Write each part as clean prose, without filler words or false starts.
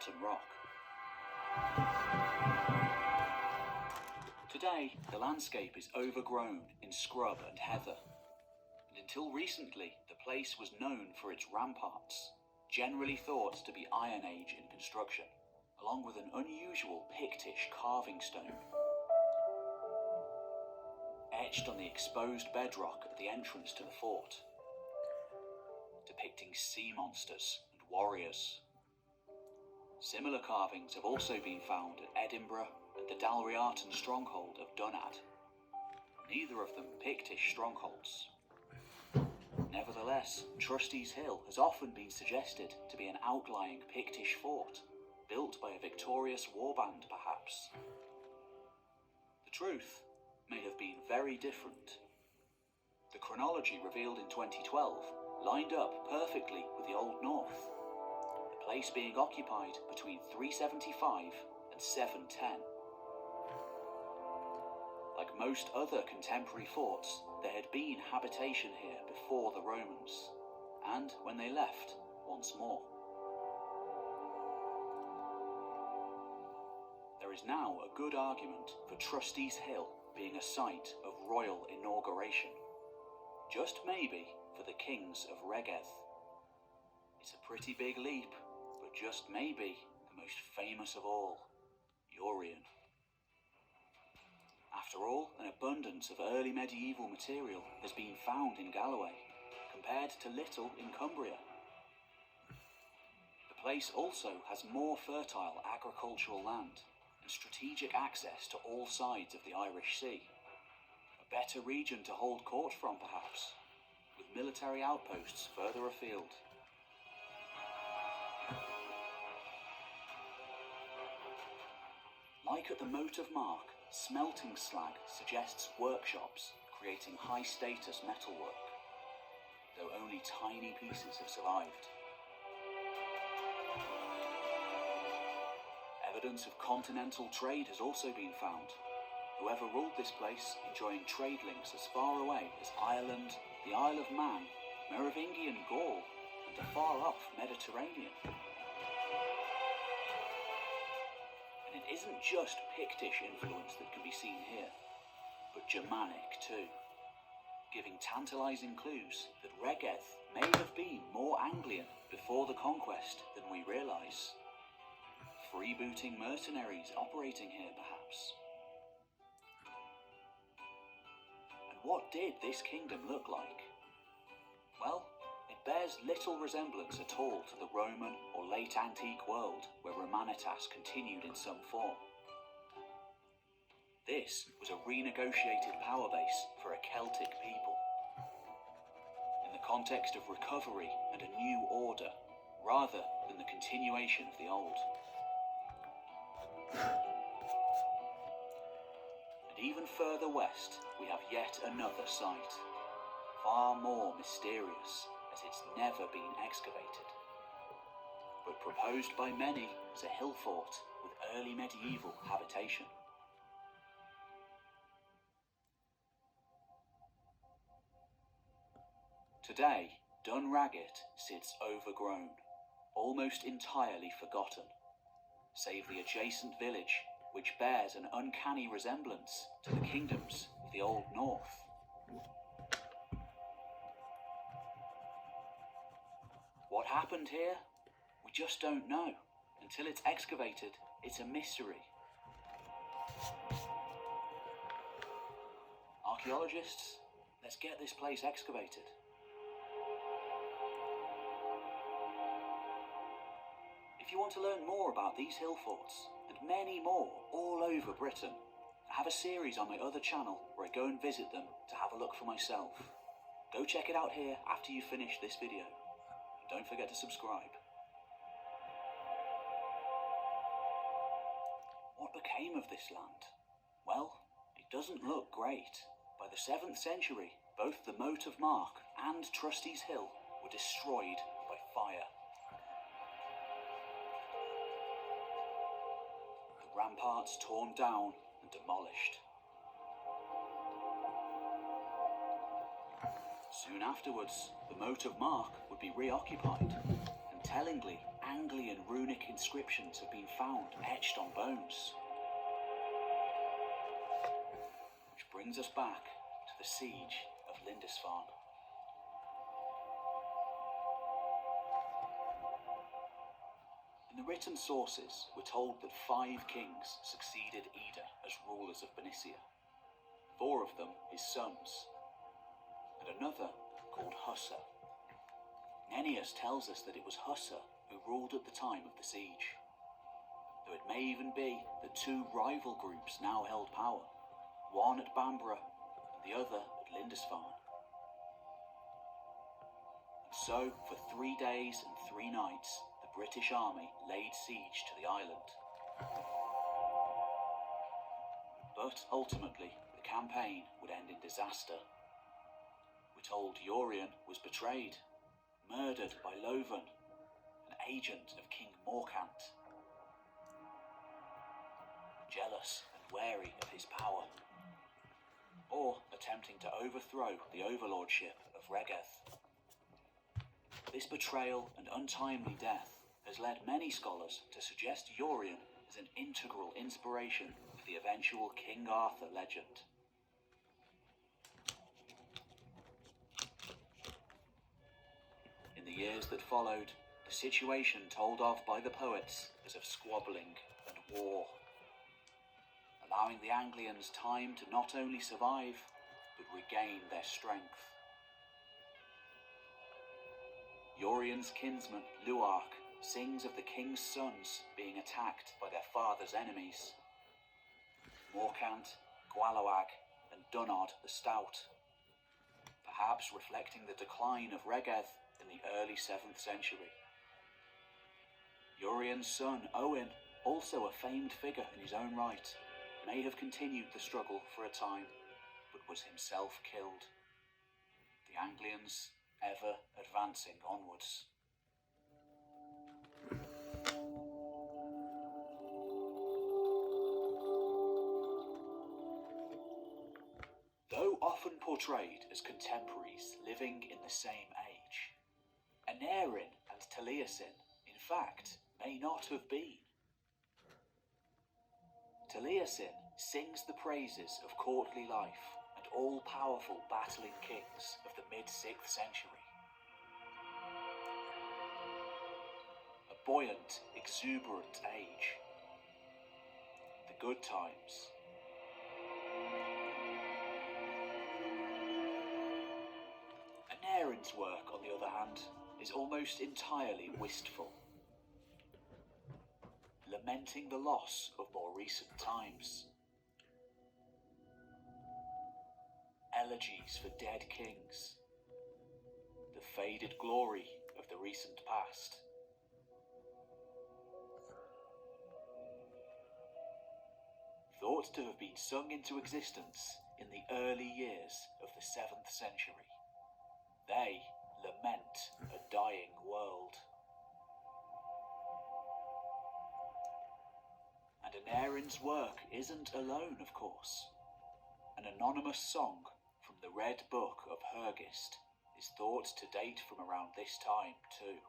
Bottom Rock. Today, the landscape is overgrown in scrub and heather, and until recently, the place was known for its ramparts, generally thought to be Iron Age in construction, along with an unusual Pictish carving stone. Etched on the exposed bedrock at the entrance to the fort, depicting sea monsters and warriors. Similar carvings have also been found at Edinburgh and the Dalriartan stronghold of Dunnad, neither of them Pictish strongholds. Nevertheless, Trustees Hill has often been suggested to be an outlying Pictish fort, built by a victorious warband perhaps. The truth may have been very different. The chronology revealed in 2012 lined up perfectly with the Old North, the place being occupied between 375 and 710. Like most other contemporary forts, there had been habitation here before the Romans, and when they left, once more. There is now a good argument for Trustees Hill being a site of royal inauguration, just maybe for the kings of Regeth. It's a pretty big leap, but just maybe the most famous of all, Urien. After all, an abundance of early medieval material has been found in Galloway, compared to little in Cumbria. The place also has more fertile agricultural land and strategic access to all sides of the Irish Sea. A better region to hold court from, perhaps, with military outposts further afield. Like at the Moat of Mark, smelting slag suggests workshops creating high-status metalwork, though only tiny pieces have survived. Evidence of continental trade has also been found, whoever ruled this place enjoying trade links as far away as Ireland, the Isle of Man, Merovingian Gaul, and the far-off Mediterranean. And it isn't just Pictish influence that can be seen here, but Germanic too, giving tantalising clues that Regeth may have been more Anglian before the conquest than we realise. Freebooting mercenaries operating here, perhaps. And what did this kingdom look like? Well, it bears little resemblance at all to the Roman or late antique world where Romanitas continued in some form. This was a renegotiated power base for a Celtic people, in the context of recovery and a new order, rather than the continuation of the old. And even further west, we have yet another site, far more mysterious, as it's never been excavated, but proposed by many as a hill fort with early medieval habitation. Today, Dunragit sits overgrown, almost entirely forgotten, save the adjacent village, which bears an uncanny resemblance to the kingdoms of the Old North. What happened here? We just don't know. Until it's excavated, it's a mystery. Archaeologists, let's get this place excavated. If you want to learn more about these hill forts, and many more all over Britain, I have a series on my other channel where I go and visit them to have a look for myself. Go check it out here after you finish this video. And don't forget to subscribe. What became of this land? Well, it doesn't look great. By the 7th century, both the Moat of Mark and Trustees Hill were destroyed by fire. Ramparts torn down and demolished. Soon afterwards, the Moat of Mark would be reoccupied, and tellingly Anglian runic inscriptions have been found etched on bones. Which brings us back to the siege of Lindisfarne. In the written sources, we're told that 5 kings succeeded Ida as rulers of Bernicia. 4 of them his sons, and another called Hussa. Nennius tells us that it was Hussa who ruled at the time of the siege, though it may even be that 2 rival groups now held power, one at Bamborough and the other at Lindisfarne. And so, for 3 days and 3 nights, the British army laid siege to the island. But ultimately, the campaign would end in disaster. We're told Urien was betrayed, murdered by Lovan, an agent of King Morkant, jealous and wary of his power, or attempting to overthrow the overlordship of Regeth. This betrayal and untimely death has led many scholars to suggest Urien as an integral inspiration for the eventual King Arthur legend. In the years that followed, the situation told of by the poets as of squabbling and war, allowing the Anglians time to not only survive, but regain their strength. Urien's kinsman, Luarch, sings of the king's sons being attacked by their father's enemies, Morkant, Gwalawag, and Dunnod the Stout, perhaps reflecting the decline of Regeth in the early 7th century. Urien's son, Owen, also a famed figure in his own right, may have continued the struggle for a time, but was himself killed. The Anglians ever advancing onwards. Though often portrayed as contemporaries living in the same age, Aneurin and Taliesin, in fact, may not have been. Taliesin sings the praises of courtly life and all-powerful battling kings of the mid-6th century. A buoyant, exuberant age. The good times. Aneurin's work, on the other hand, is almost entirely wistful, lamenting the loss of more recent times. Elegies for dead kings, the faded glory of the recent past. Thought to have been sung into existence in the early years of the 7th century, they lament a dying world. And Aneurin's work isn't alone, of course. An anonymous song from the Red Book of Hergest is thought to date from around this time too.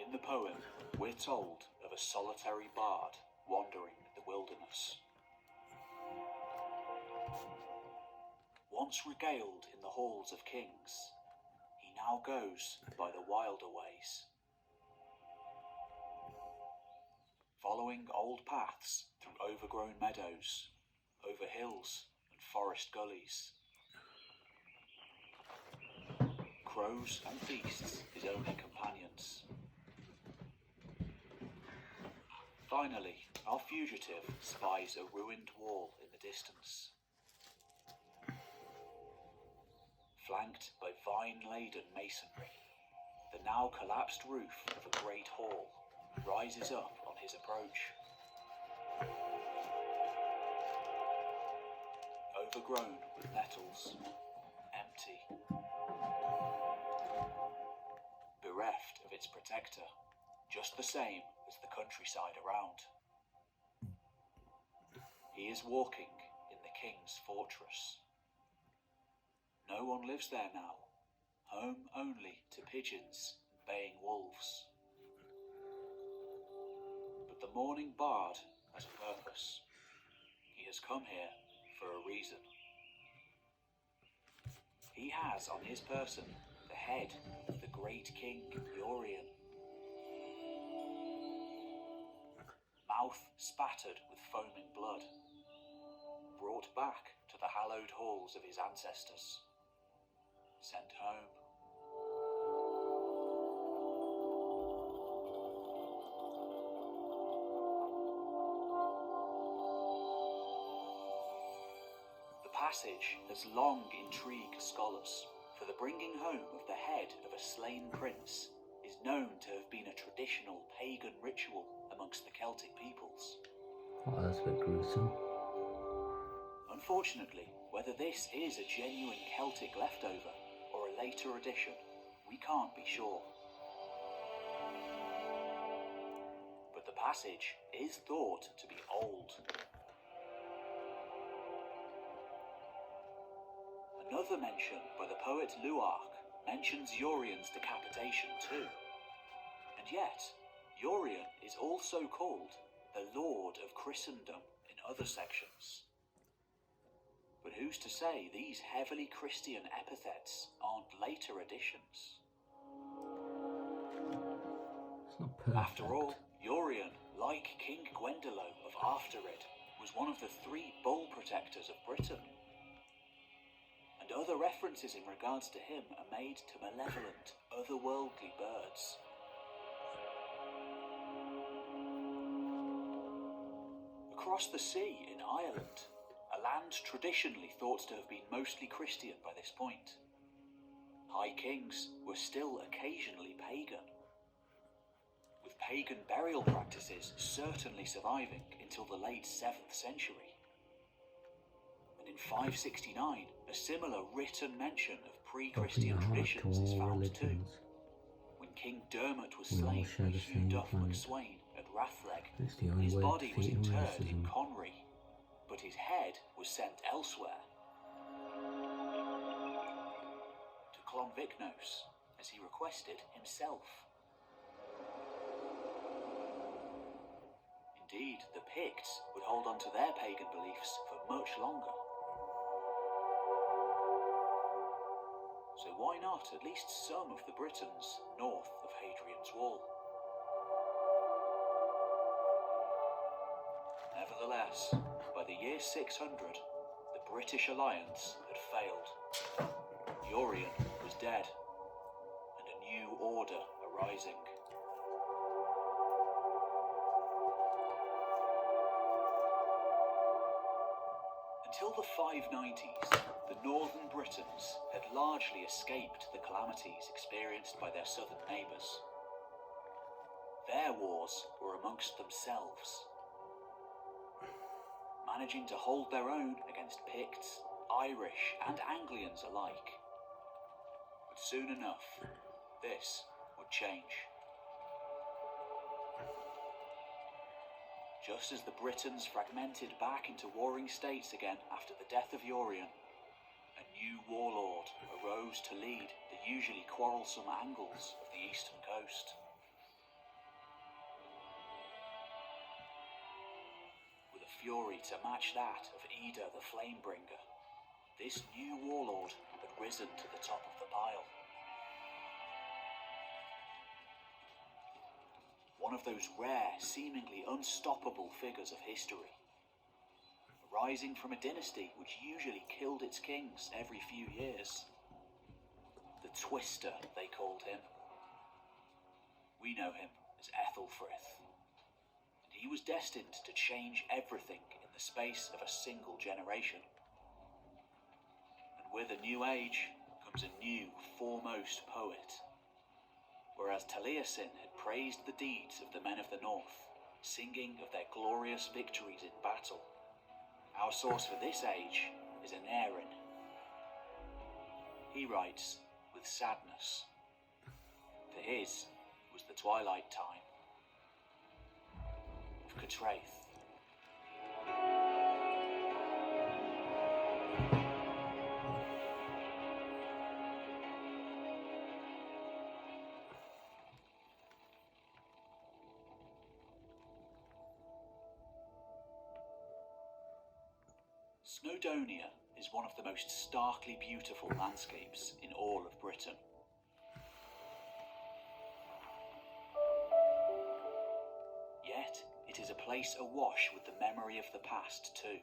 In the poem, we're told of a solitary bard wandering the wilderness. Once regaled in the halls of kings, he now goes by the wilder ways, following old paths through overgrown meadows, over hills and forest gullies. Crows and beasts his only companions. Finally, our fugitive spies a ruined wall in the distance. Flanked by vine-laden masonry, the now collapsed roof of a great hall rises up on his approach. Overgrown with nettles, empty, bereft of its protector, just the same as the countryside around. He is walking in the king's fortress. No one lives there now, home only to pigeons and baying wolves. But the Mourning Bard has a purpose. He has come here for a reason. He has on his person the head of the great king Yorion. Mouth spattered with foaming blood, brought back to the hallowed halls of his ancestors, sent home. The passage has long intrigued scholars, for the bringing home of the head of a slain prince is known to have been a traditional pagan ritual amongst the Celtic peoples. Oh, that's a bit gruesome. Unfortunately, whether this is a genuine Celtic leftover or a later addition, we can't be sure. But the passage is thought to be old. Another mention by the poet Luarch mentions Yorion's decapitation too. And yet, Yorion is also called the Lord of Christendom in other sections. But who's to say these heavily Christian epithets aren't later additions? It's not perfect. After all, Yorion, like King Gwendolo of Afterid, was one of the 3 bull protectors of Britain. And other references in regards to him are made to malevolent, otherworldly birds. Across the sea in Ireland, a land traditionally thought to have been mostly Christian by this point, high kings were still occasionally pagan, with pagan burial practices certainly surviving until the late 7th century. And in 569, a similar written mention of pre-Christian traditions is found too, when King Dermot was slain by Hugh Duff MacSwain at Rathleg. His body was interred in Conry, but his head was sent elsewhere, to Clonvicnos, as he requested himself. Indeed, the Picts would hold on to their pagan beliefs for much longer. So why not at least some of the Britons north of Hadrian's Wall? Nevertheless, by the year 600, the British alliance had failed. Yorion was dead, and a new order arising. Until the 590s, the northern Britons had largely escaped the calamities experienced by their southern neighbours. Their wars were amongst themselves, managing to hold their own against Picts, Irish and Anglians alike. But soon enough, this would change. Just as the Britons fragmented back into warring states again after the death of Yorion, a new warlord arose to lead the usually quarrelsome Angles of the eastern coast. With a fury to match that of Ida the Flamebringer, this new warlord had risen to the top of the pile. One of those rare, seemingly unstoppable figures of history, arising from a dynasty which usually killed its kings every few years. The Twister, they called him. We know him as Ethelfrith, and he was destined to change everything in the space of a single generation. And with a new age comes a new foremost poet. Whereas Taliesin had praised the deeds of the men of the north, singing of their glorious victories in battle, our source for this age is Aneurin. He writes with sadness, for his was the twilight time of Cattraeth. Snowdonia is one of the most starkly beautiful landscapes in all of Britain. Yet, it is a place awash with the memory of the past too.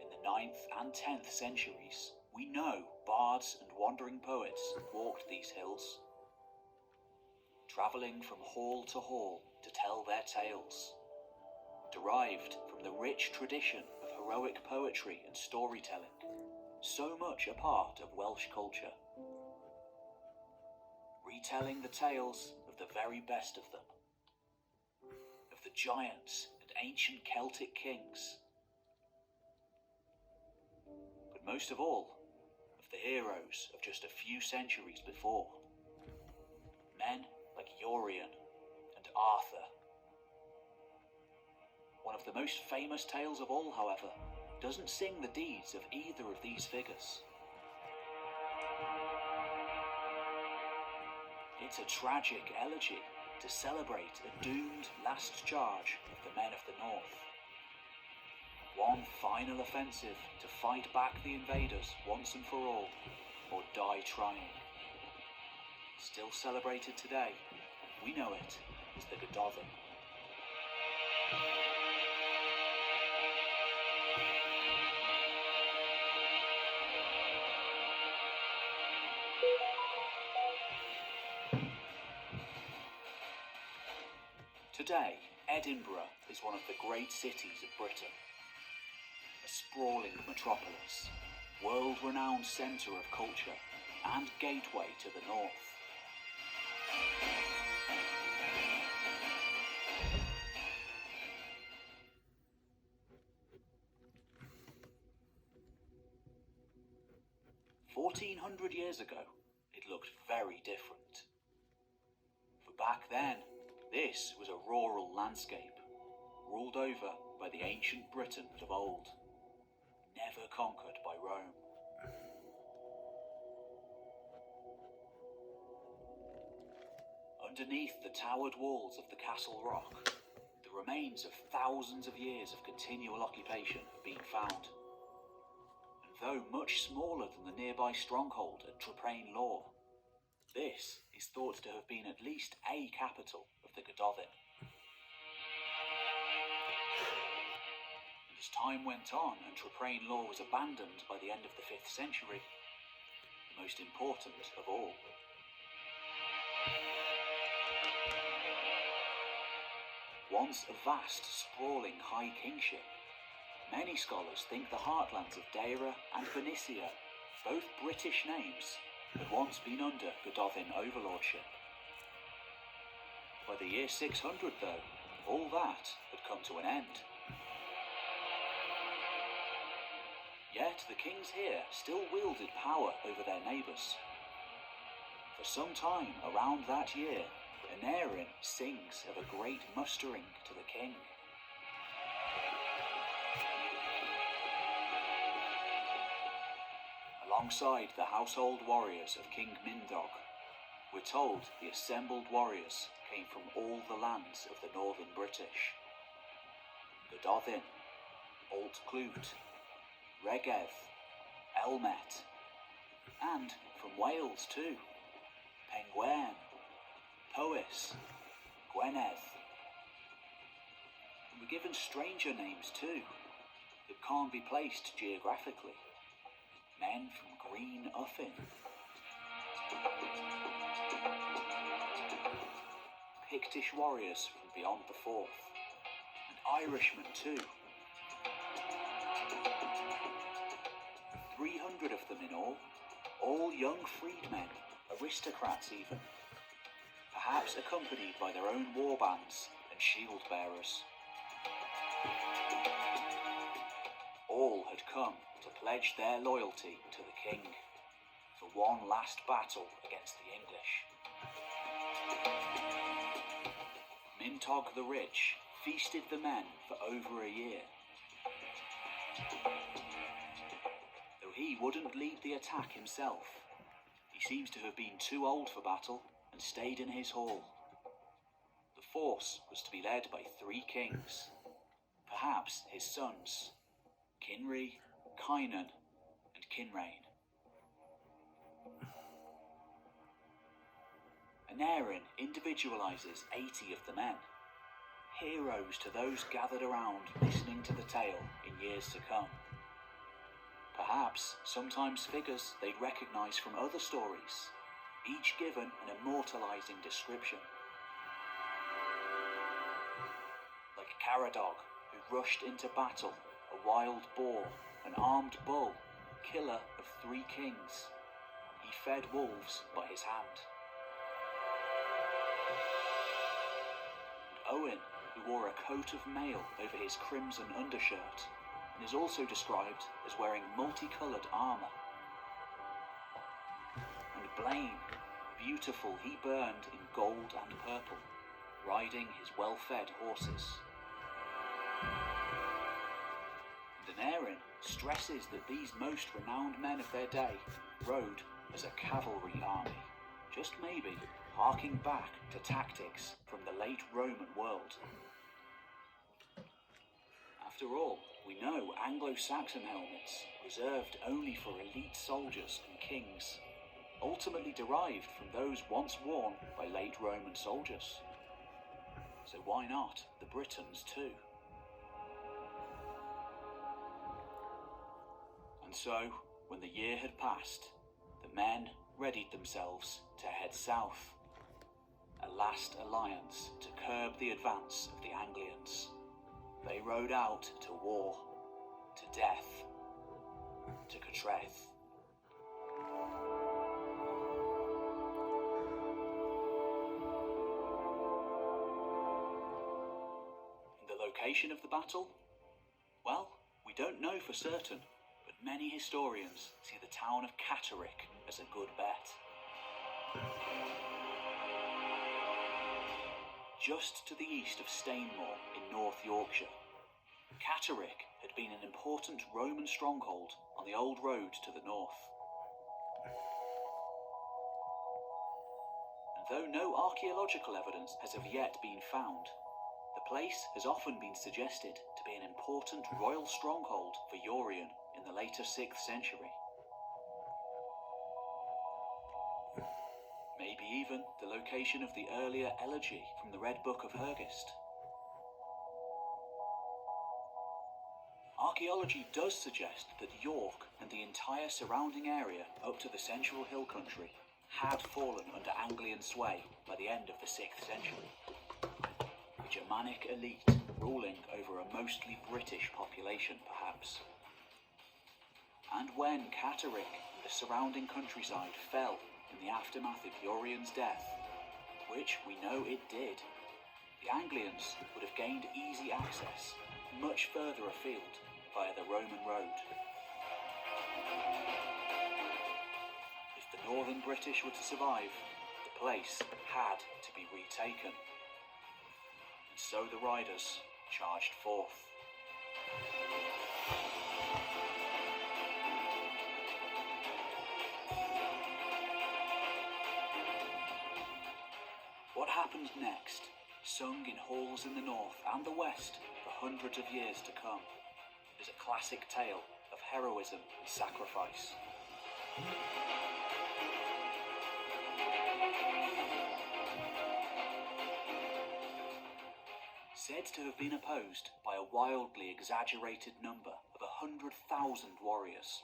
In the 9th and 10th centuries, we know bards and wandering poets walked these hills, travelling from hall to hall to tell their tales, derived from the rich tradition of heroic poetry and storytelling, so much a part of Welsh culture, retelling the tales of the very best of them, of the giants and ancient Celtic kings, but most of all, of the heroes of just a few centuries before, men like Urien and Arthur. One of the most famous tales of all, however, doesn't sing the deeds of either of these figures. It's a tragic elegy to celebrate a doomed last charge of the men of the North. One final offensive to fight back the invaders once and for all, or die trying. Still celebrated today, we know it as the Gododdin. Today, Edinburgh is one of the great cities of Britain. A sprawling metropolis, world-renowned centre of culture, and gateway to the north. "1,400 years ago, it looked very different. For back then, this was a rural landscape, ruled over by the ancient Britons of old, never conquered by Rome. Underneath the towered walls of the Castle Rock, the remains of thousands of years of continual occupation have been found. And though much smaller than the nearby stronghold at Traprain Law, this is thought to have been at least a capital of the Gododdin. And as time went on and Traprain Law was abandoned by the end of the 5th century, the most important of all. Once a vast, sprawling high kingship, many scholars think the heartlands of Deira and Bernicia, both British names, had once been under Gododdin overlordship. By the year 600, though, all that had come to an end. Yet the kings here still wielded power over their neighbours. For some time around that year, Aneurin sings of a great mustering to the king. Alongside the household warriors of King Mindog, we're told the assembled warriors came from all the lands of the northern British. Gododdin, Alt Clwyd, Regedd, Elmet, and from Wales too, Pengwern, Powys, Gwynedd. And we're given stranger names too, that can't be placed geographically. Men from Green Uffin, Pictish warriors from beyond the Forth, and Irishmen too. 300 of them in all young freedmen, aristocrats even, perhaps accompanied by their own warbands and shield bearers. All had come to pledge their loyalty to the king for one last battle against the English. Mintog the Rich feasted the men for over a year. Though he wouldn't lead the attack himself, he seems to have been too old for battle and stayed in his hall. The force was to be led by 3 kings, perhaps his sons, Kinri, Kynan, and Kinrain. Aneurin individualizes 80 of the men, heroes to those gathered around listening to the tale in years to come. Perhaps sometimes figures they'd recognize from other stories, each given an immortalizing description. Like Caradog, who rushed into battle, a wild boar, an armed bull, killer of 3 kings. He fed wolves by his hand. And Owen, who wore a coat of mail over his crimson undershirt, and is also described as wearing multicoloured armour. And Blaine, beautiful, he burned in gold and purple, riding his well-fed horses. And Aneurin stresses that these most renowned men of their day rode as a cavalry army, just maybe harking back to tactics from the late Roman world. After all, we know Anglo-Saxon helmets, reserved only for elite soldiers and kings, ultimately derived from those once worn by late Roman soldiers. So why not the Britons too? And so, when the year had passed, the men readied themselves to head south, a last alliance to curb the advance of the Anglians. They rode out to war, to death, to Catreth. And the location of the battle? Well, we don't know for certain, but many historians see the town of Catterick as a good bet. Just to the east of Stainmore in North Yorkshire, Catterick had been an important Roman stronghold on the old road to the north. And though no archaeological evidence has of yet been found, the place has often been suggested to be an important royal stronghold for Urien in the later 6th century. Maybe even the location of the earlier elegy from the Red Book of Hengist. Archaeology does suggest that York and the entire surrounding area up to the central hill country had fallen under Anglian sway by the end of the 6th century. A Germanic elite ruling over a mostly British population, perhaps. And when Catterick and the surrounding countryside fell in the aftermath of Urien's death, which we know it did, the Anglians would have gained easy access much further afield via the Roman road. If the northern British were to survive, the place had to be retaken. And so the riders charged forth. What happened next, sung in halls in the north and the west for hundreds of years to come, is a classic tale of heroism and sacrifice. Said to have been opposed by a wildly exaggerated number of 100,000 warriors.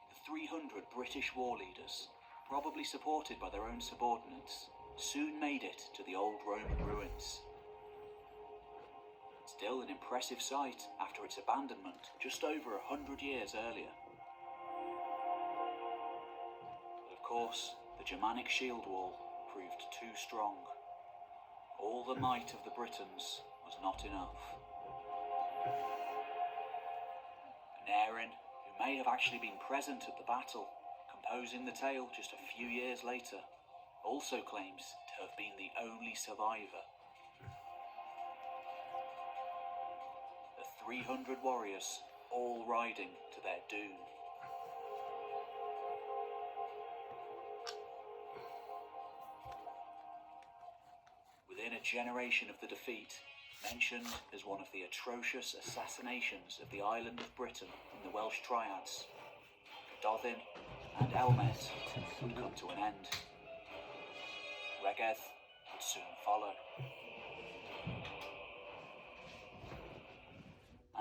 The 300 British war leaders, probably supported by their own subordinates, soon made it to the old Roman ruins. Still an impressive sight after its abandonment just over 100 years earlier. But of course, the Germanic shield wall proved too strong. All the might of the Britons was not enough. Aneurin, who may have actually been present at the battle, composing the tale just a few years later, also claims to have been the only survivor. The 300 warriors, all riding to their doom. Within a generation of the defeat, mentioned as one of the atrocious assassinations of the island of Britain in the Welsh Triads. Gododin and Elmet would come to an end. Regedd would soon follow.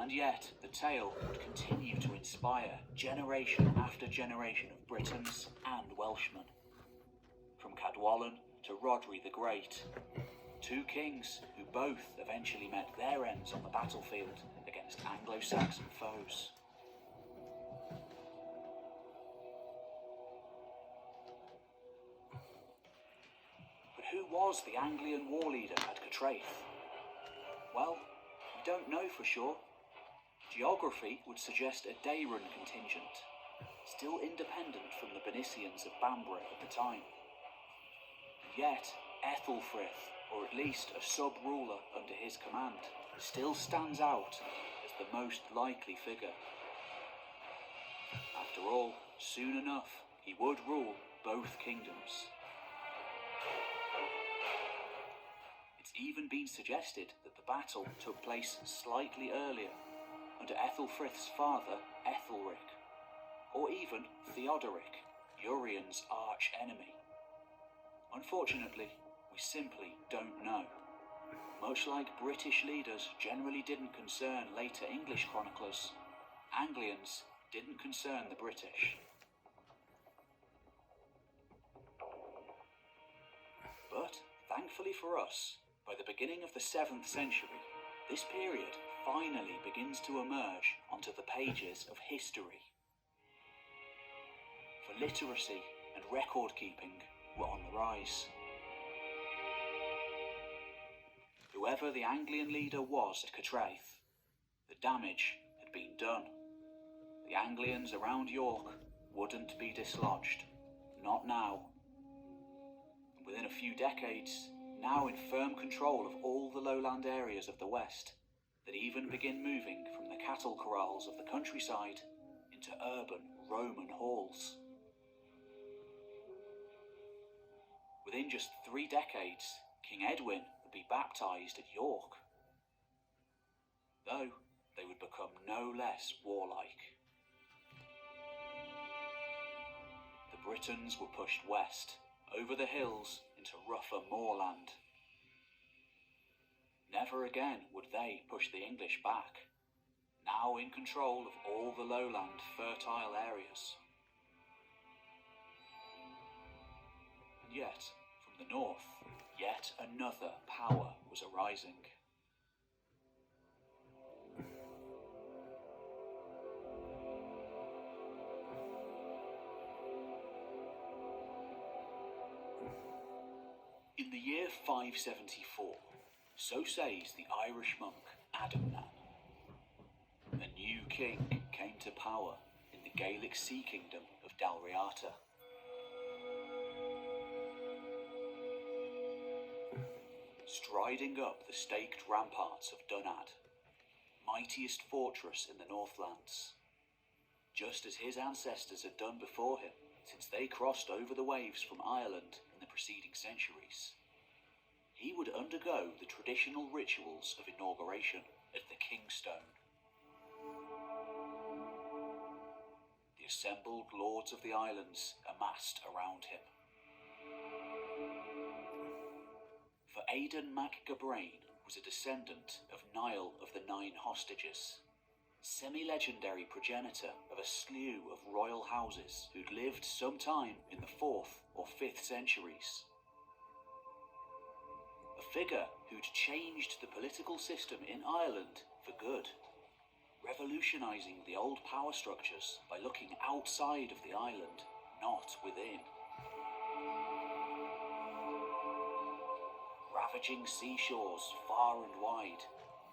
And yet, the tale would continue to inspire generation after generation of Britons and Welshmen. From Cadwallon to Rhodri the Great, two kings who both eventually met their ends on the battlefield against Anglo-Saxon foes. But who was the Anglian war leader at Catraeth? Well, we don't know for sure. Geography would suggest a Daeron contingent, still independent from the Bernicians of Bamborough at the time. And yet, Ethelfrith, or at least a sub-ruler under his command, still stands out as the most likely figure. After all, soon enough, he would rule both kingdoms. It's even been suggested that the battle took place slightly earlier, under Ethelfrith's father, Ethelric, or even Theodoric, Urien's arch-enemy. Unfortunately, we simply don't know. Much like British leaders generally didn't concern later English chroniclers, Anglians didn't concern the British. But, thankfully for us, by the beginning of the 7th century, this period finally begins to emerge onto the pages of history. For literacy and record-keeping were on the rise. Whoever the Anglian leader was at Catraeth, the damage had been done. The Anglians around York wouldn't be dislodged. Not now. Within a few decades, now in firm control of all the lowland areas of the west, that even begin moving from the cattle corrals of the countryside into urban Roman halls. Within just 3 decades, King Edwin would be baptised at York, though they would become no less warlike. The Britons were pushed west, over the hills into rougher moorland. Never again would they push the English back, now in control of all the lowland fertile areas. And yet, from the north, yet another power was arising. In the year 574, so says the Irish monk Adamnan, a new king came to power in the Gaelic sea kingdom of Dalriata. Striding up the staked ramparts of Dunnad, mightiest fortress in the Northlands, just as his ancestors had done before him since they crossed over the waves from Ireland in the preceding centuries. He would undergo the traditional rituals of inauguration at the Kingstone. The assembled lords of the islands amassed around him. For Aidan mac Gabrain was a descendant of Niall of the Nine Hostages, semi-legendary progenitor of a slew of royal houses who'd lived sometime in the 4th or 5th centuries. A figure who'd changed the political system in Ireland for good, revolutionising the old power structures by looking outside of the island, not within. Ravaging seashores far and wide,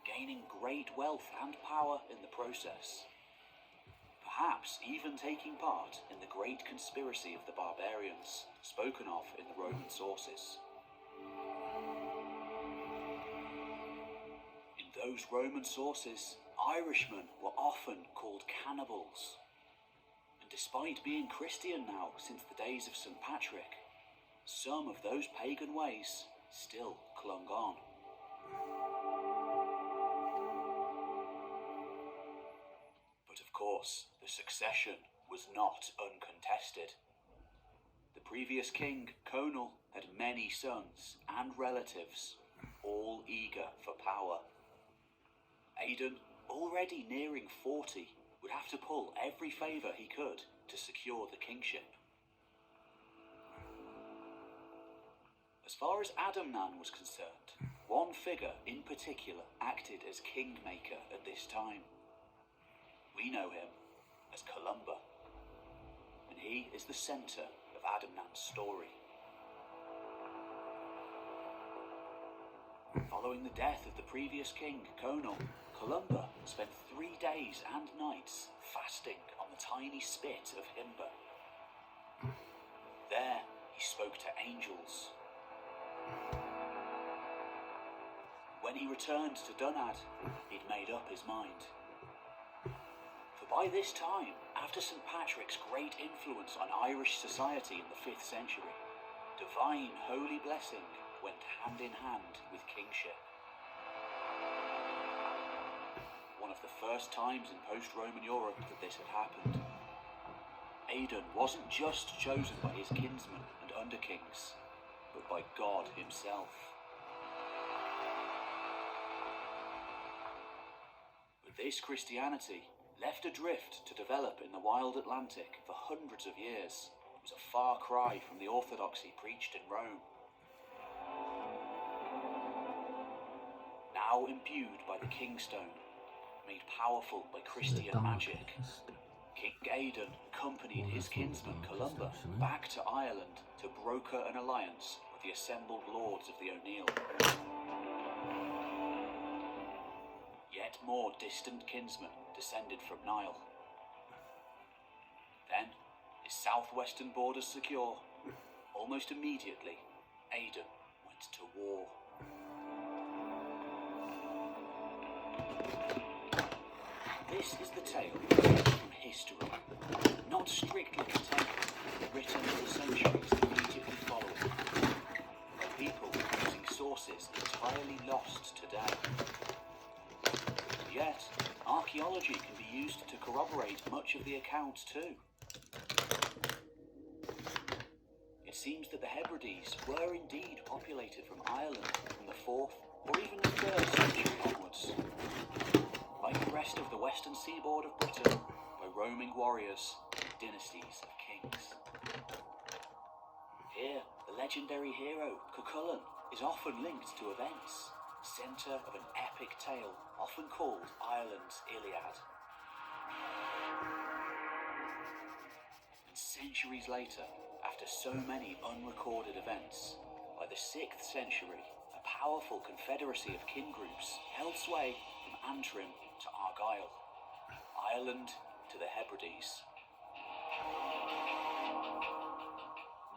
gaining great wealth and power in the process. Perhaps even taking part in the great conspiracy of the barbarians, spoken of in the Roman sources. In those Roman sources, Irishmen were often called cannibals. And despite being Christian now since the days of St. Patrick, some of those pagan ways still clung on. course, the succession was not uncontested. The previous king, Conall, had many sons and relatives, all eager for power. Aidan, already nearing 40, would have to pull every favour he could to secure the kingship. As far as Adamnan was concerned, one figure in particular acted as kingmaker at this time. We know him as Columba, and he is the centre of Adamnan's story. Following the death of the previous king, Conall, Columba spent 3 days and nights fasting on the tiny spit of Himber. There, he spoke to angels. When he returned to Dunad, he'd made up his mind. For by this time, after St. Patrick's great influence on Irish society in the 5th century, divine holy blessing went hand in hand with kingship. One of the first times in post-Roman Europe that this had happened. Aidan wasn't just chosen by his kinsmen and underkings, but by God himself. But this Christianity, left adrift to develop in the wild Atlantic for hundreds of years, was a far cry from the orthodoxy preached in Rome. Now imbued by the Kingstone, made powerful by Christian magic, King Aidan accompanied his kinsman Columba back to Ireland to broker an alliance with the assembled lords of the O'Neill. Yet more distant kinsmen descended from Niall. Then, his southwestern borders secure, almost immediately, Aidan went to war. This is the tale from history, not strictly contemporary, written in the centuries immediately following, by people using sources entirely lost today. Yet, archaeology can be used to corroborate much of the account too. It seems that the Hebrides were indeed populated from Ireland from the 4th or even the 3rd century onwards. Like the rest of the western seaboard of Britain, by roaming warriors and dynasties of kings. Here, the legendary hero, Cuchulainn, is often linked to events, centre of an epic tale often called Ireland's Iliad. And centuries later, after so many unrecorded events, by the 6th century, a powerful confederacy of kin groups held sway from Antrim to Argyll, Ireland to the Hebrides.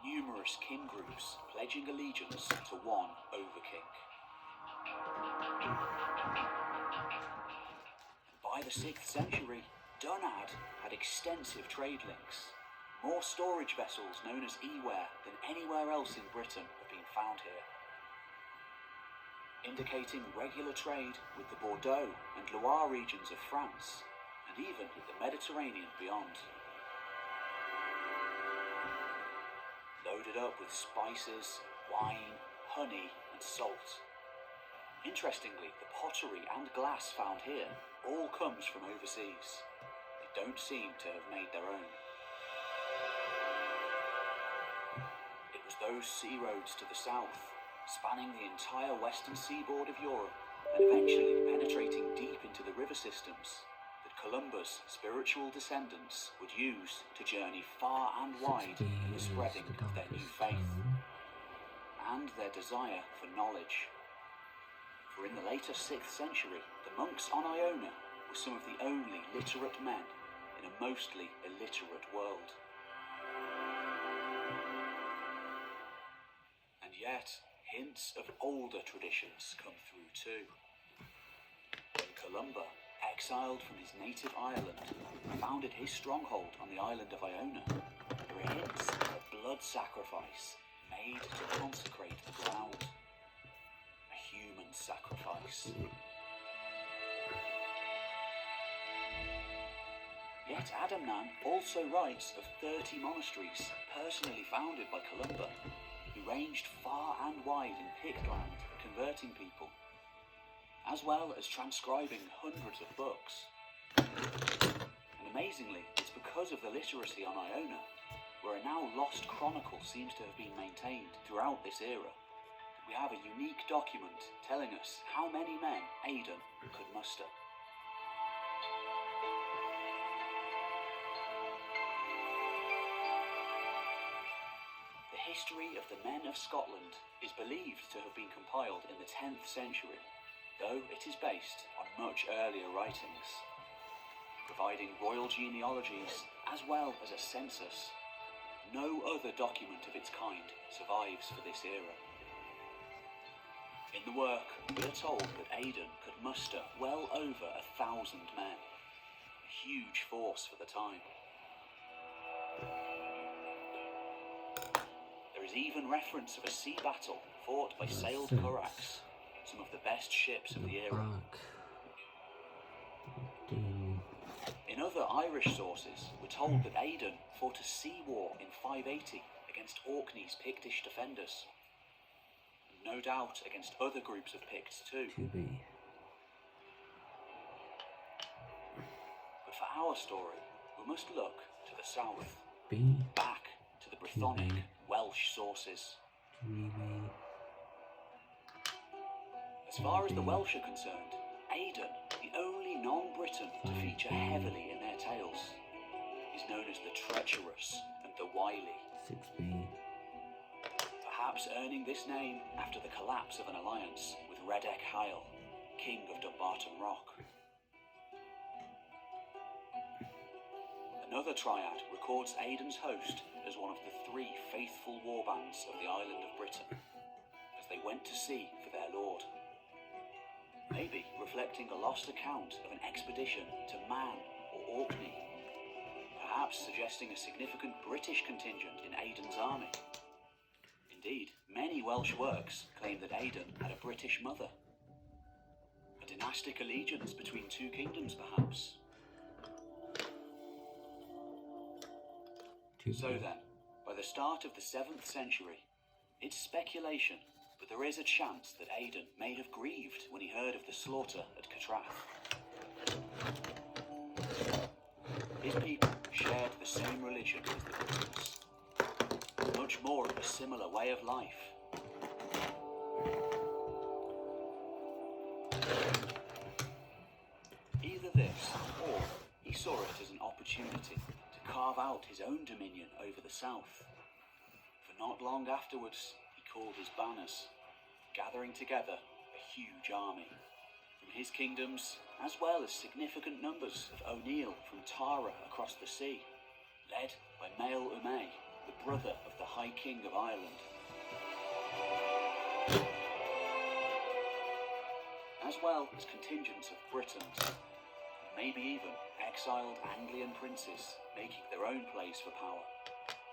Numerous kin groups pledging allegiance to one overking. And by the 6th century, Dunad had extensive trade links. More storage vessels known as Iwer than anywhere else in Britain have been found here, indicating regular trade with the Bordeaux and Loire regions of France, and even the Mediterranean beyond. Loaded up with spices, wine, honey, and salt. Interestingly, the pottery and glass found here all comes from overseas. They don't seem to have made their own. It was those sea roads to the south, spanning the entire western seaboard of Europe and eventually penetrating deep into the river systems, that Columba's spiritual descendants would use to journey far and wide in the spreading of their new faith and their desire for knowledge. For in the later 6th century, the monks on Iona were some of the only literate men in a mostly illiterate world. And yet, hints of older traditions come through too. When Columba, exiled from his native Ireland, founded his stronghold on the island of Iona, there are hints of a blood sacrifice made to consecrate the ground. A human sacrifice. Yet Adamnan also writes of 30 monasteries personally founded by Columba, who ranged far and wide in Pict land, converting people, as well as transcribing hundreds of books. And amazingly, it's because of the literacy on Iona, where a now lost chronicle seems to have been maintained throughout this era, that we have a unique document telling us how many men Aidan could muster. The history of the men of Scotland is believed to have been compiled in the 10th century, though it is based on much earlier writings, providing royal genealogies as well as a census. No other document of its kind survives for this era. In the work, we are told that Aidan could muster well over 1,000 men, a huge force for the time. There is even reference of a sea battle fought by sailed curraghs, some of the best ships of the era. In other Irish sources, we're told that Aidan fought a sea war in 580 against Orkney's Pictish defenders, and no doubt against other groups of Picts too. But for our story, we must look to the south, back to the Brythonic Welsh sources. As far as the Welsh are concerned, Aidan, the only non-Briton to feature heavily in their tales, is known as the treacherous and the wily. Perhaps earning this name after the collapse of an alliance with Redek Hyle, king of Dumbarton Rock. Another triad records Aidan's host as one of the 3 faithful warbands of the island of Britain, as they went to sea for their lord. Maybe reflecting a lost account of an expedition to Man or Orkney, perhaps suggesting a significant British contingent in Aidan's army. Indeed, many Welsh works claim that Aidan had a British mother. A dynastic allegiance between 2 kingdoms, perhaps. So then, by the start of the 7th century, it's speculation, but there is a chance that Aidan may have grieved when he heard of the slaughter at Catrath. His people shared the same religion as the Britons, much more of a similar way of life. Either this, or he saw it as an opportunity to carve out his own dominion over the south. For not long afterwards, he called his banners, gathering together a huge army from his kingdoms, as well as significant numbers of O'Neill from Tara across the sea, led by Mael Ume, the brother of the High King of Ireland. As well as contingents of Britons, and maybe even exiled Anglian princes making their own place for power.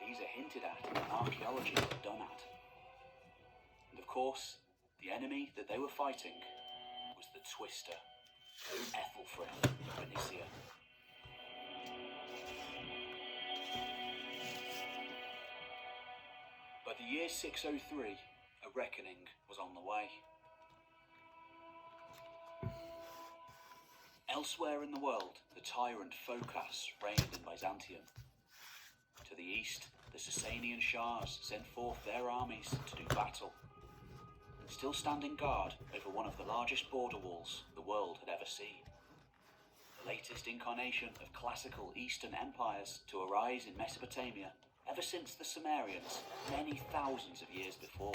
These are hinted at in archaeology of Dunnad. And of course, the enemy that they were fighting was the Twister, Ethelfrith of Bernicia. By the year 603, a reckoning was on the way. Elsewhere in the world, the tyrant Phocas reigned in Byzantium. To the east, the Sasanian Shahs sent forth their armies to do battle, still standing guard over one of the largest border walls the world had ever seen. The latest incarnation of classical Eastern empires to arise in Mesopotamia ever since the Sumerians many thousands of years before.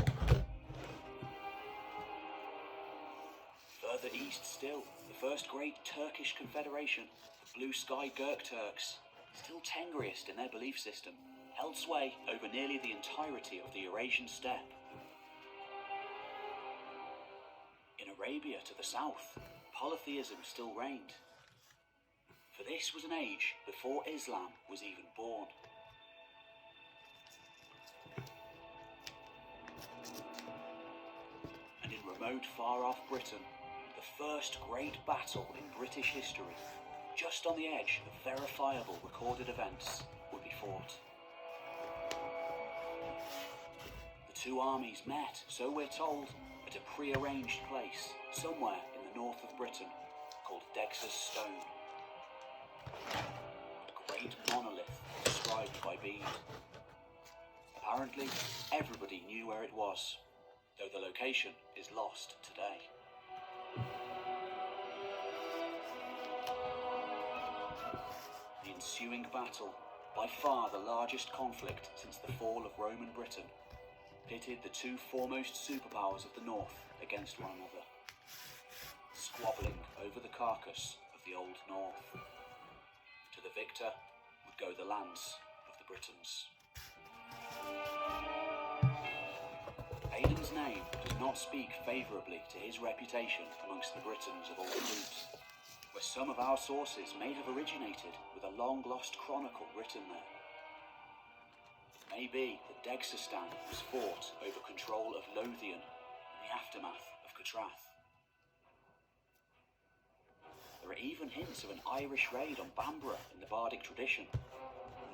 Further east still, the first great Turkish confederation, the Blue Sky Gurk Turks, still Tengriist in their belief system, held sway over nearly the entirety of the Eurasian steppe. In Arabia to the south, polytheism still reigned. For this was an age before Islam was even born. And in remote, far-off Britain, the first great battle in British history just on the edge of verifiable recorded events, would be fought. The two armies met, so we're told, at a pre-arranged place somewhere in the north of Britain called Dexter's Stone. A great monolith described by Bede. Apparently, everybody knew where it was, though the location is lost today. The ensuing battle, by far the largest conflict since the fall of Roman Britain, pitted the two foremost superpowers of the north against one another, squabbling over the carcass of the Old North. To the victor would go the lands of the Britons. Aidan's name does not speak favourably to his reputation amongst the Britons of old troops, where some of our sources may have originated with a long-lost chronicle written there. It may be that Degsastan was fought over control of Lothian in the aftermath of Catrath. There are even hints of an Irish raid on Bamborough in the bardic tradition.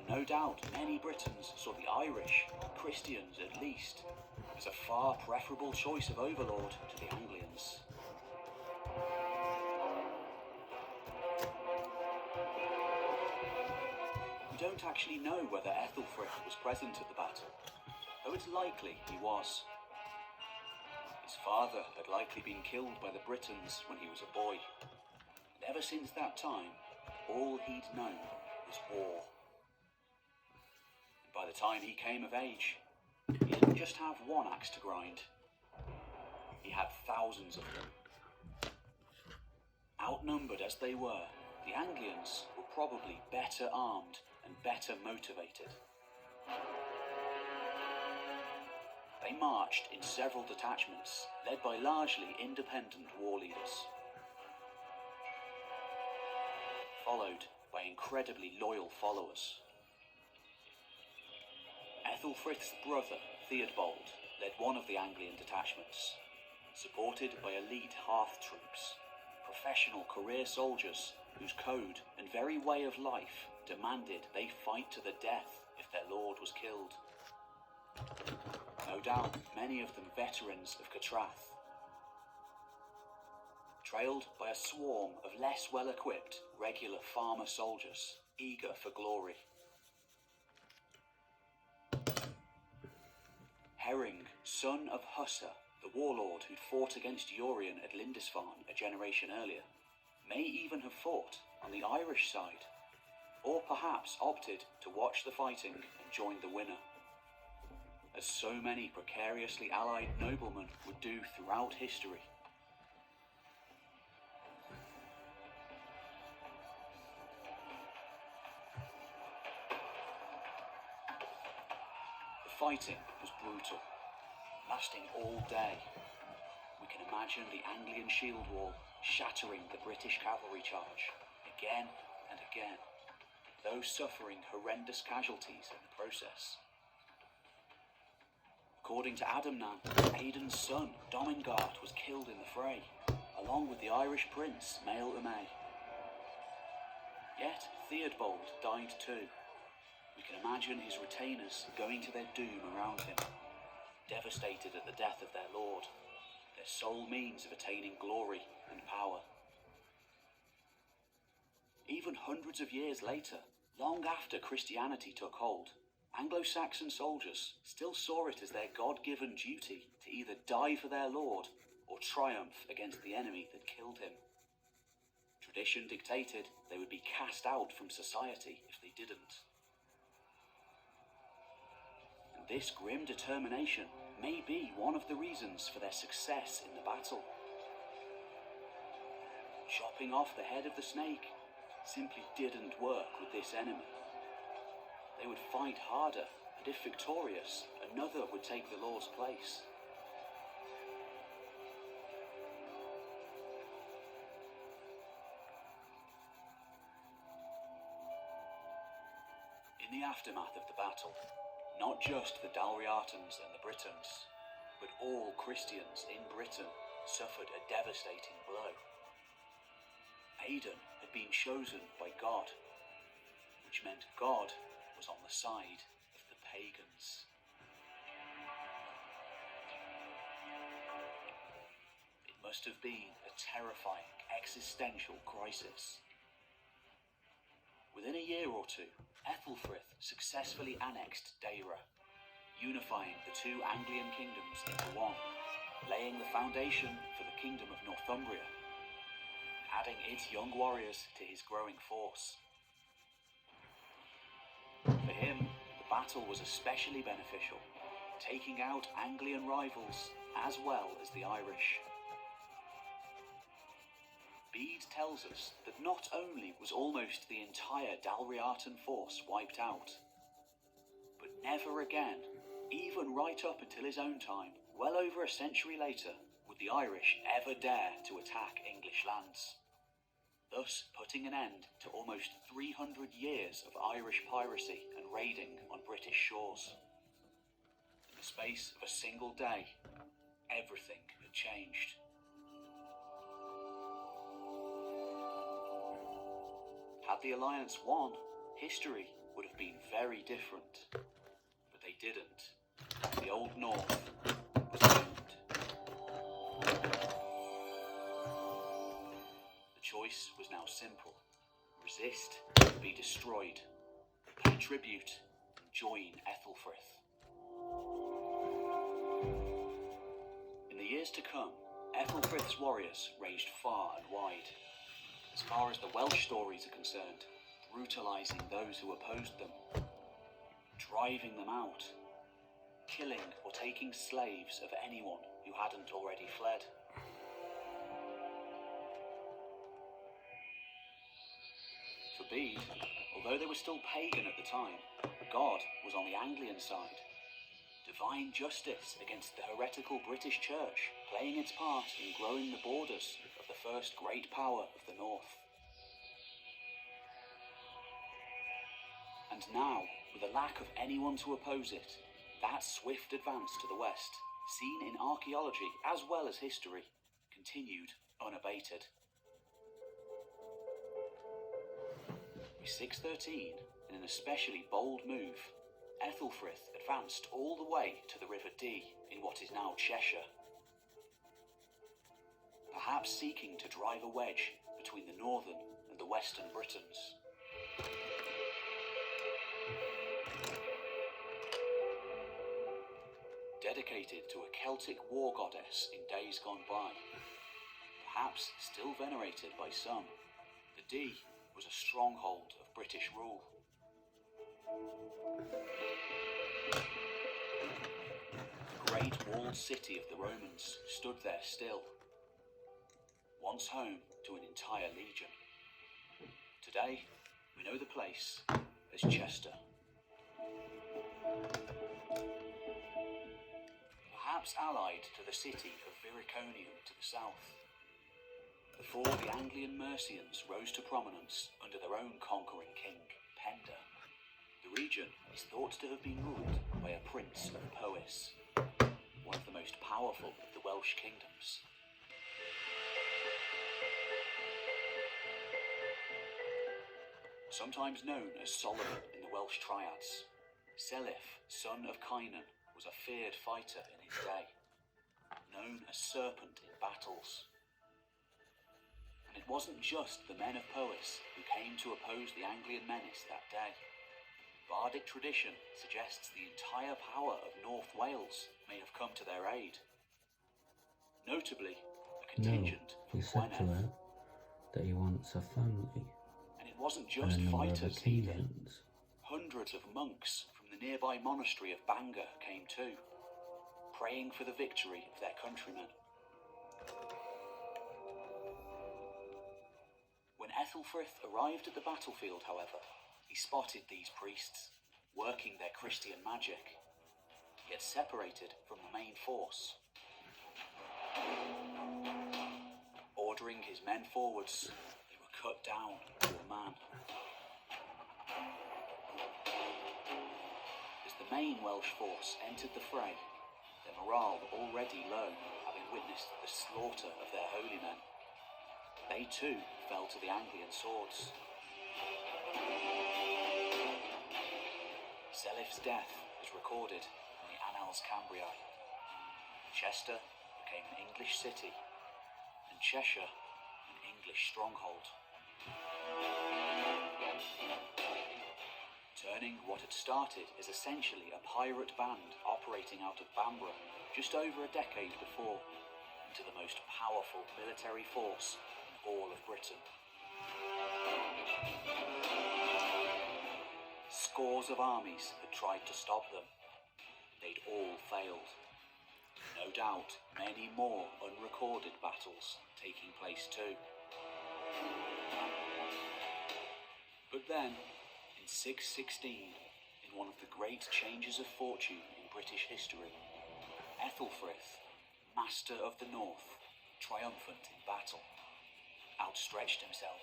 No doubt many Britons saw the Irish, Christians at least, as a far preferable choice of overlord to the Anglians. We don't actually know whether Ethelfrith was present at the battle, though it's likely he was. His father had likely been killed by the Britons when he was a boy, and ever since that time, all he'd known was war. By the time he came of age, he didn't just have one axe to grind. He had thousands of them. Outnumbered as they were, the Anglians were probably better armed and better motivated. They marched in several detachments, led by largely independent war leaders, followed by incredibly loyal followers. Ethelfrith's brother, Theodbald, led one of the Anglian detachments, supported by elite hearth troops, professional career soldiers whose code and very way of life demanded they fight to the death if their lord was killed. No doubt many of them veterans of Catrath, trailed by a swarm of less well-equipped regular farmer soldiers eager for glory. Herring, son of Hussa, the warlord who'd fought against Urien at Lindisfarne a generation earlier, may even have fought on the Irish side, or perhaps opted to watch the fighting and join the winner, as so many precariously allied noblemen would do throughout history. The fighting was brutal, lasting all day. We can imagine the Anglian shield wall shattering the British cavalry charge again and again, those suffering horrendous casualties in the process. According to Adamnan, Aidan's son, Domingard, was killed in the fray, along with the Irish prince, Mael Umae. Yet Theodbald died too. We can imagine his retainers going to their doom around him, devastated at the death of their lord, their sole means of attaining glory and power. Even hundreds of years later, long after Christianity took hold, Anglo-Saxon soldiers still saw it as their God-given duty to either die for their lord or triumph against the enemy that killed him. Tradition dictated they would be cast out from society if they didn't. And this grim determination may be one of the reasons for their success in the battle. Chopping off the head of the snake simply didn't work with this enemy. They would fight harder, and if victorious, another would take the Lord's place. In the aftermath of the battle, not just the Dalriatans and the Britons, but all Christians in Britain suffered a devastating blow. Aidan had been chosen by God, which meant God was on the side of the pagans. It must have been a terrifying existential crisis. Within a year or two, Ethelfrith successfully annexed Deira, unifying the two Anglian kingdoms into one, laying the foundation for the kingdom of Northumbria, adding its young warriors to his growing force. For him, the battle was especially beneficial, taking out Anglian rivals as well as the Irish. Bede tells us that not only was almost the entire Dalriatan force wiped out, but never again, even right up until his own time, well over a century later, would the Irish ever dare to attack English lands, thus putting an end to almost 300 years of Irish piracy and raiding on British shores. In the space of a single day, everything had changed. Had the Alliance won, history would have been very different. But they didn't. The Old North was doomed. The choice was now simple. Resist or be destroyed. Pay tribute and join Ethelfrith. In the years to come, Ethelfrith's warriors ranged far and wide. As far as the Welsh stories are concerned, brutalizing those who opposed them, driving them out, killing or taking slaves of anyone who hadn't already fled. For Bede, although they were still pagan at the time, God was on the Anglian side. Divine justice against the heretical British Church, playing its part in growing the borders of the first great power of the North. And now, with a lack of anyone to oppose it, that swift advance to the west, seen in archaeology as well as history, continued unabated. By 613, in an especially bold move, Ethelfrith advanced all the way to the River Dee in what is now Cheshire, perhaps seeking to drive a wedge between the northern and the western Britons. Dedicated to a Celtic war goddess in days gone by, perhaps still venerated by some, the Dee was a stronghold of British rule. The great walled city of the Romans stood there still, once home to an entire legion. Today, we know the place as Chester. Perhaps allied to the city of Viriconium to the south, before the Anglian Mercians rose to prominence under their own conquering king, Penda. The region is thought to have been ruled by a prince of Powys, one of the most powerful of the Welsh kingdoms. Sometimes known as Solomon in the Welsh triads, Seliph, son of Kynan, was a feared fighter in his day, known as Serpent in battles. And it wasn't just the men of Powys who came to oppose the Anglian menace that day. Bardic tradition suggests the entire power of North Wales may have come to their aid. Notably, a contingent He from said to Gwynedd. her that he wants a family And it wasn't and just a number of fighters either. occasions. Hundreds of monks from the nearby monastery of Bangor came too, praying for the victory of their countrymen. When Ethelfrith arrived at the battlefield, however, he spotted these priests, working their Christian magic, yet separated from the main force. Ordering his men forwards, they were cut down to a man. As the main Welsh force entered the fray, their morale already low, having witnessed the slaughter of their holy men, they too fell to the Anglian swords. Selif's death is recorded in the Annals Cambriae. Chester became an English city, and Cheshire an English stronghold. Turning what had started as essentially a pirate band operating out of Bamborough just over a decade before into the most powerful military force in all of Britain. Scores of armies had tried to stop them. They'd all failed. No doubt many more unrecorded battles taking place too. But then, in 616, in one of the great changes of fortune in British history, Ethelfrith, Master of the North, triumphant in battle, outstretched himself.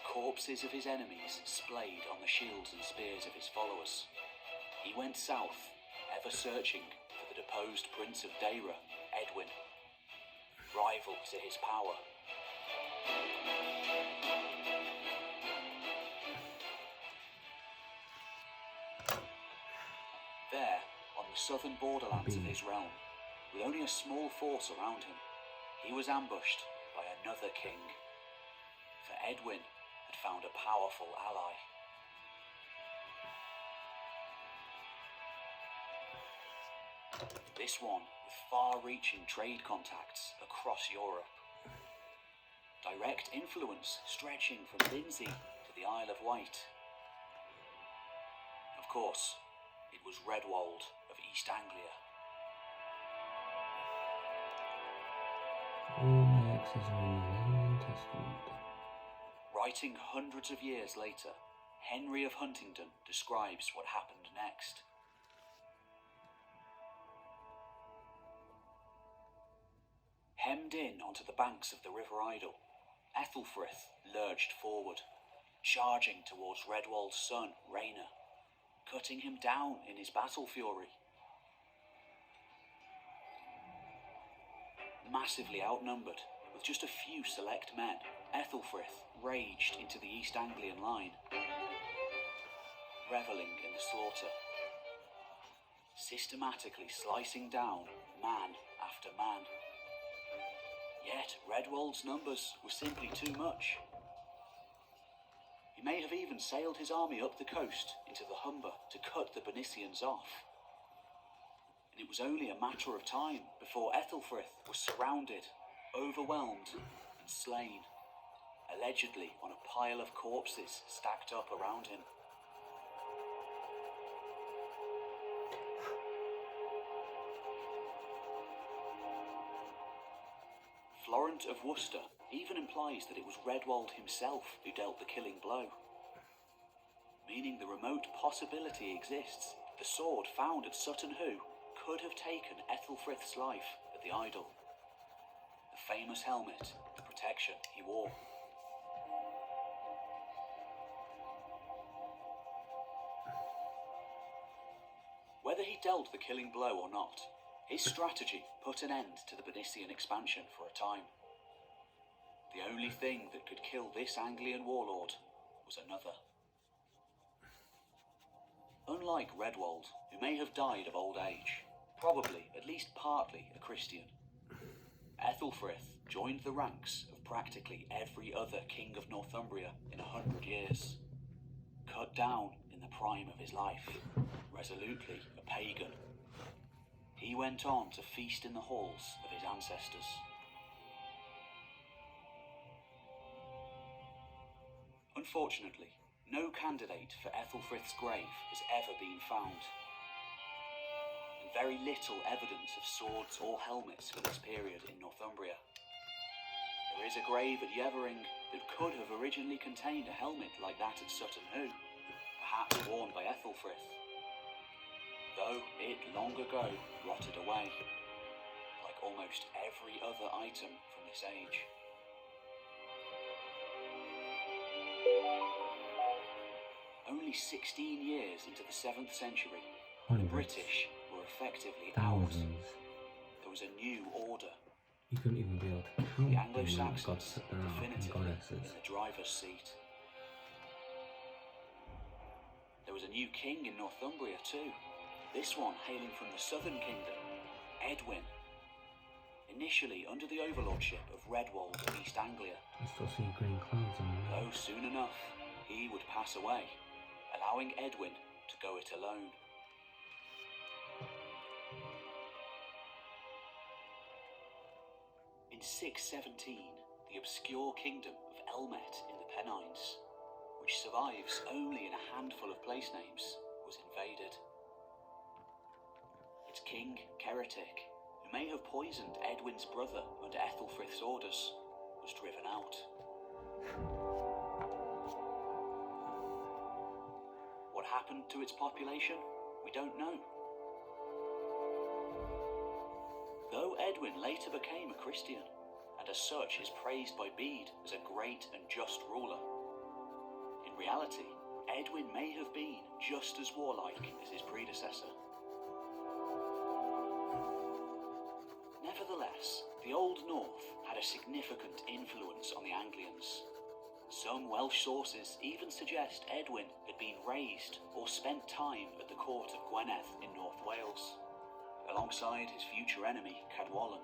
Corpses of his enemies splayed on the shields and spears of his followers. He went south, ever searching for the deposed Prince of Deira, Edwin, rival to his power. There, on the southern borderlands of his realm, with only a small force around him, he was ambushed by another king. For Edwin had found a powerful ally. This one with far-reaching trade contacts across Europe. Direct influence stretching from Lindsey to the Isle of Wight. Of course, it was Redwold of East Anglia. All my exes are in the New Testament. Writing hundreds of years later, Henry of Huntingdon describes what happened next. Hemmed in onto the banks of the River Idle, Ethelfrith lurched forward, charging towards Redwold's son, Rayner, cutting him down in his battle fury. Massively outnumbered, with just a few select men, Ethelfrith raged into the East Anglian line, revelling in the slaughter, systematically slicing down man after man. Yet Redwold's numbers were simply too much. He may have even sailed his army up the coast into the Humber to cut the Bernicians off. And it was only a matter of time before Ethelfrith was surrounded, overwhelmed and slain, allegedly on a pile of corpses stacked up around him. Florent of Worcester even implies that it was Redwold himself who dealt the killing blow, meaning the remote possibility exists the sword found at Sutton Hoo could have taken Ethelfrith's life at the Idle, the famous helmet, the protection he wore. Whether he dealt the killing blow or not, his strategy put an end to the Bernician expansion for a time. The only thing that could kill this Anglian warlord was another. Unlike Redwold, who may have died of old age, probably at least partly a Christian, Ethelfrith joined the ranks of practically every other king of Northumbria in 100 years. Cut down in the prime of his life, resolutely a pagan, he went on to feast in the halls of his ancestors. Unfortunately, no candidate for Ethelfrith's grave has ever been found, and very little evidence of swords or helmets for this period in Northumbria. There is a grave at Yevering that could have originally contained a helmet like that at Sutton Hoo, perhaps worn by Ethelfrith, though it long ago rotted away, like almost every other item from this age. Only 16 years into the 7th century, the British were effectively out. Thousands. There was a new order. You couldn't even be able to count The the amount of Anglo-Saxons gods that there are and definitively goddesses. in the driver's seat. There was a new king in Northumbria too. This one hailing from the southern kingdom, Edwin. Initially under the overlordship of Redwald of East Anglia. I still see green clouds on the Though map. soon enough, he would pass away, allowing Edwin to go it alone. In 617, the obscure kingdom of Elmet in the Pennines, which survives only in a handful of place names, was invaded. Its king, Ceretic, who may have poisoned Edwin's brother under Ethelfrith's orders, was driven out. What happened to its population? We don't know. Though Edwin later became a Christian, and as such is praised by Bede as a great and just ruler, in reality, Edwin may have been just as warlike as his predecessor. Nevertheless, the Old North had a significant influence on the Anglians. Some Welsh sources even suggest Edwin had been raised or spent time at the court of Gwynedd in North Wales, alongside his future enemy Cadwallon.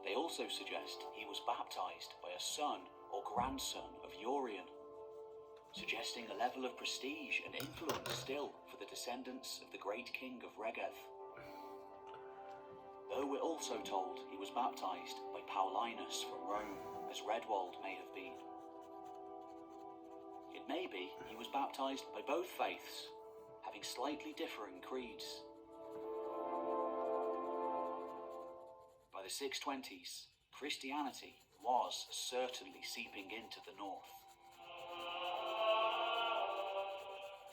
They also suggest he was baptised by a son or grandson of Urien, suggesting a level of prestige and influence still for the descendants of the great king of Regedd. Though we're also told he was baptised by Paulinus from Rome, as Redwald may have been. It may be he was baptised by both faiths, having slightly differing creeds. By the 620s, Christianity was certainly seeping into the north.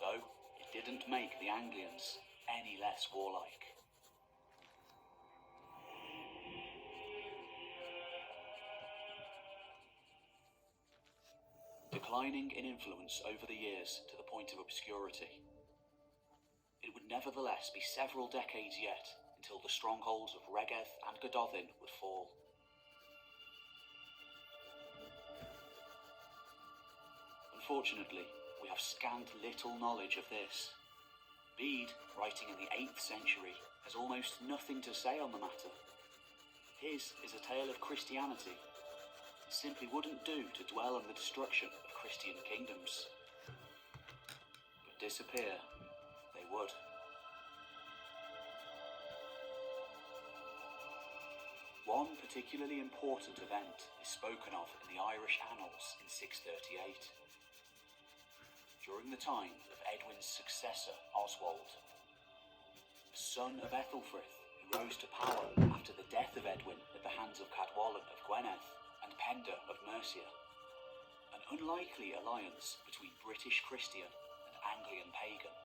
Though it didn't make the Anglians any less warlike. Declining in influence over the years to the point of obscurity, it would nevertheless be several decades yet until the strongholds of Regedd and Gododin would fall. Unfortunately, we have scant little knowledge of this. Bede, writing in the 8th century, has almost nothing to say on the matter. His is a tale of Christianity. It simply wouldn't do to dwell on the destruction of Christian kingdoms. But disappear they would. One particularly important event is spoken of in the Irish annals in 638. During the time of Edwin's successor, Oswald, the son of Ethelfrith, who rose to power after the death of Edwin at the hands of Cadwallon of Gwynedd and Penda of Mercia, an unlikely alliance between British Christian and Anglian pagan